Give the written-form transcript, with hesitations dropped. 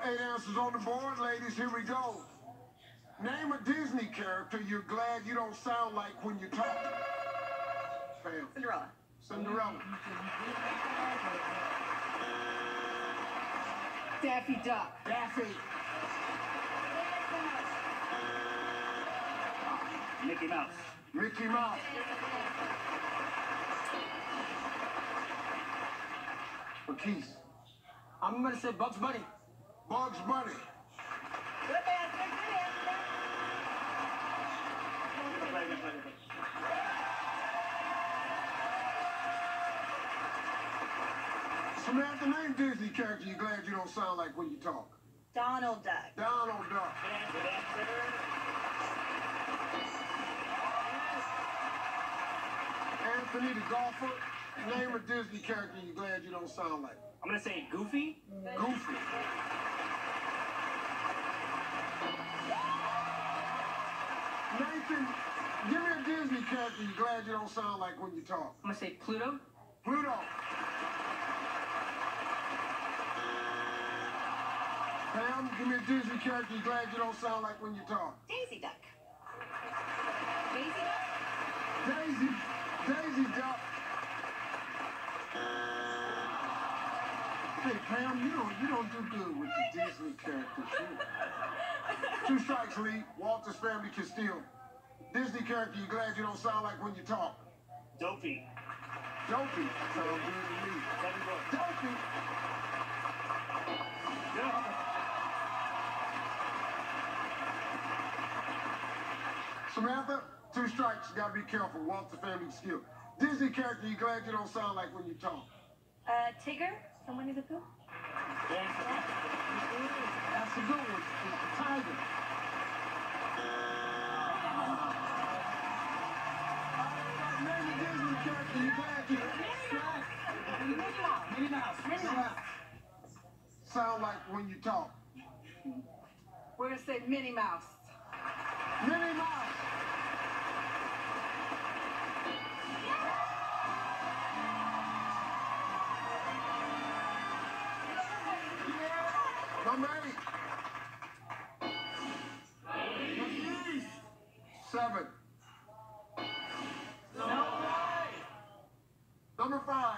8 answers on the board. Ladies, here we go. Name a Disney character you're glad you don't sound like when you talk. Pam. Cinderella. Cinderella. Daffy Duck. Daffy. Mickey Mouse. Mickey Mouse. Keith. I'm gonna say Bugs Bunny. Bugs Bunny. Good answer, good answer. Samantha, name Disney character you're glad you don't sound like when you talk. Donald Duck. Donald Duck. Good answer. Anthony the golfer. Name a Disney character you're glad you don't sound like. I'm gonna say Goofy. Goofy. Nathan, give me a Disney character you're glad you don't sound like when you talk. I'm gonna say Pluto. Pluto. Pam, give me a Disney character you're glad you don't sound like when you talk. Daisy Duck. Daisy Duck? Daisy Duck. Hey Pam, you don't do good with the Disney characters. Two strikes, Lee. Walter's family can steal. Disney character you glad you don't sound like when you talk. Dopey. Dopey. Sounds good to me. Dopey. Samantha, two strikes. Gotta be careful. Walter family can steal. Disney character you glad you don't sound like when you talk. Tigger from Winnie the Pooh. That's a good one. It's the tiger. Name a Disney character you glad you Minnie Mouse. sound like when you talk. We're gonna say Minnie Mouse. Minnie Mouse. Number 8. 7. No. Number 5.